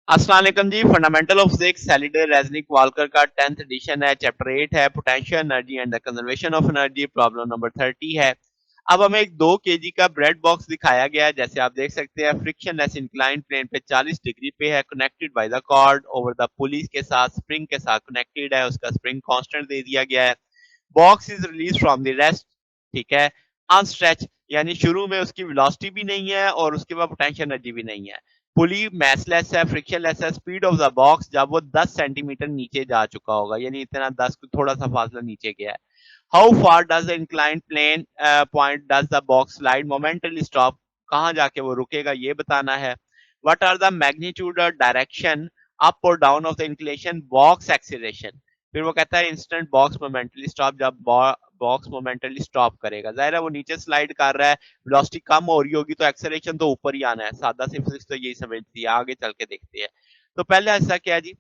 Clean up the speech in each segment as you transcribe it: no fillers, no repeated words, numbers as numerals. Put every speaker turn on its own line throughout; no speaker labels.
अस्सलाम वालेकुम जी। Fundamental of physics Halliday Resnick Walker का 10th एडिशन है। चैप्टर 8 है potential energy and the conservation of energy. Problem number 30 है। अब हमें एक 2 केजी का ब्रेड बॉक्स दिखाया गया है। जैसे आप देख सकते हैं फ्रिक्शनलेस इंक्लाइन प्लेन पे 40 डिग्री पे है, connected by the cord over the pulleys के साथ, स्प्रिंग के साथ कनेक्टेड है। उसका स्प्रिंग कांस्टेंट दे दिया गया है। Box is release from the rest, ठीक है, अनस्ट्रेच, यानी शुरू में उसकी वेलोसिटी भी नहीं है और उसके बाद पोटेंशियल एनर्जी भी नहीं है। पुली मैसलेस है, फ्रिक्शनलेस है। स्पीड ऑफ द बॉक्स जब वो 10 सेंटीमीटर नीचे जा चुका होगा, यानी इतना 10 थोड़ा सा फासला नीचे गया है। How far does the inclined plane point does the box slide momently stop, कहाँ जाके वो रुकेगा ये बताना है। व्हाट आर द मैग्नीट्यूड और डायरेक्शन अप और down of the inclination box acceleration. फिर वो कहता है इंस्टेंट बॉक्स मोमेंटली स्टॉप, जब बॉक्स मोमेंटली स्टॉप करेगा, जाहिर है वो नीचे स्लाइड कर रहा है, वेलोसिटी कम हो रही होगी तो एक्सेलरेशन तो ऊपर ही आना है। सादा सी फिजिक्स तो यही समझती है। आगे चल के देखते हैं। तो पहले ऐसा क्या है जी,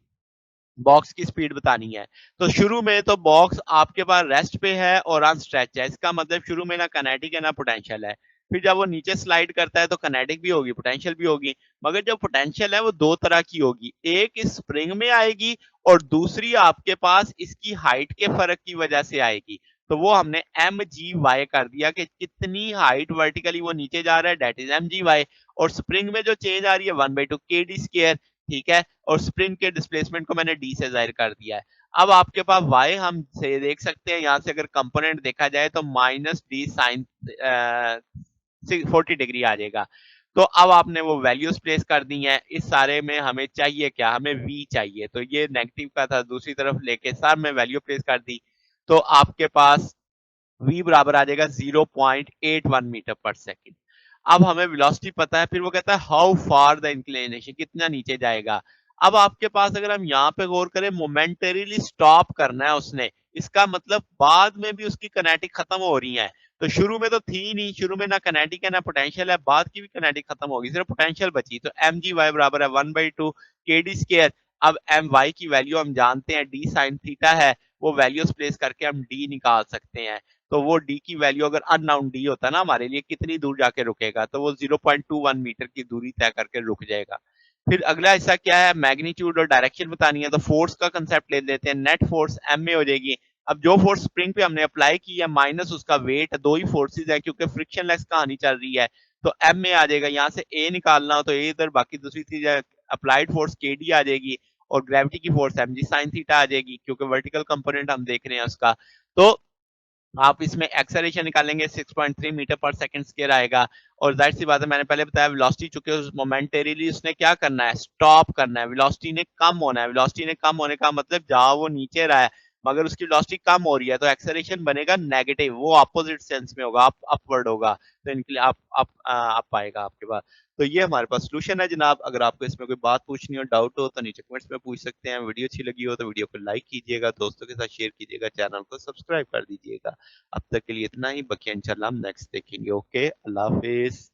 बॉक्स की स्पीड बतानी है। तो शुरू में तो बॉक्स आपके पास रेस्ट पे है और अनस्ट्रेच है, इसका मतलब शुरू में ना कनेटिक है ना पोटेंशियल है। फिर जब वो नीचे स्लाइड करता है तो कनेटिक भी होगी, पोटेंशियल भी होगी। मगर जो पोटेंशियल है वो दो तरह की होगी, एक इस स्प्रिंग में आएगी और दूसरी आपके पास इसकी हाइट के फर्क की वजह से आएगी। तो वो हमने एम जी वाई कर दिया कि कितनी हाइट वर्टिकली वो नीचे जा रहा है, that is m g y. और स्प्रिंग में जो चेंज आ रही है 1/2 के डी स्केयर, ठीक है। और स्प्रिंग के डिस्प्लेसमेंट को मैंने डी से जाहिर कर दिया है। अब आपके पास वाई हम से देख सकते हैं, यहां से अगर कंपोनेंट देखा जाए तो माइनस डी साइन 40 डिग्री आ जाएगा। तो अब आपने वो वैल्यूज प्लेस कर दी हैं। इस सारे में हमें चाहिए क्या, हमें वी चाहिए। तो ये नेगेटिव का था, दूसरी तरफ लेके सब में वैल्यू प्लेस कर दी। तो आपके पास v बराबर आ जाएगा 0.81 मीटर पर सेकंड। अब हमें वेलोसिटी पता है, फिर वो कहता है हाउ फार द इंक्लिनेशन, कितना नीचे जाएगा। अब आपके पास अगर हम यहाँ पे गौर करें, मोमेंटरीली स्टॉप करना है उसने, इसका मतलब बाद में भी उसकी कनेटिक खत्म हो रही है। तो शुरू में तो थी नहीं, शुरू में ना कनेटिक है ना पोटेंशियल है, बाद की भी कनेटिक खत्म होगी, सिर्फ पोटेंशियल बची। तो एम जी वाई बराबर है 1/2 के डी स्केयर। अब एम वाई की वैल्यू हम जानते हैं, डी साइन थीटा है। वो वैल्यूज प्लेस करके हम डी निकाल सकते हैं। तो वो डी की वैल्यू अगर अननाउन डी होता ना हमारे लिए, कितनी दूर जाके रुकेगा, तो वो 0.21 मीटर की दूरी तय करके रुक जाएगा। फिर अगला हिस्सा क्या है, मैग्नीट्यूड और डायरेक्शन बतानी है। तो फोर्स का कंसेप्ट ले लेते हैं। नेट फोर्स एम में हो जाएगी। अब जो फोर्स स्प्रिंग पे हमने अप्लाई की है माइनस उसका वेट, दो ही फोर्सेज है क्योंकि फ्रिक्शनलेस कहानी चल रही है। तो एम में आ जाएगा, यहाँ से ए निकालना हो तो ए इधर, बाकी दूसरी चीज अप्लाइड फोर्स के डी आ जाएगी और ग्रेविटी की force M G sine theta आ जाएगी, क्योंकि वर्टिकल कंपोनेंट हम देख रहे हैं उसका। तो आप इसमें एक्सेलरेशन निकालेंगे 6.3 मीटर पर सेकंड स्क्वायर आएगा। और जाहिर सी बात है, मैंने पहले बताया वेलोसिटी, चूंकि उस मोमेंटेरीली उसने क्या करना है, स्टॉप करना है, वेलोसिटी ने कम होना है। वेलोसिटी ने कम होने का मतलब जहां वो नीचे रहा है मगर उसकी वेलोसिटी कम हो रही है, तो एक्सेलरेशन बनेगा नेगेटिव, वो अपोजिट सेंस में होगा, अपवर्ड होगा। तो इनके लिए आप आएगा आपके पास। तो ये हमारे पास सोल्यूशन है जनाब। अगर आपको इसमें कोई बात पूछनी हो, डाउट हो, तो नीचे कमेंट्स में पूछ सकते हैं। वीडियो अच्छी लगी हो तो वीडियो को लाइक कीजिएगा, दोस्तों के साथ शेयर कीजिएगा, चैनल को सब्सक्राइब कर दीजिएगा। अब तक के लिए इतना ही, बाकी इंशाल्लाह हम नेक्स्ट देखेंगे। ओके, अल्लाह हाफिज।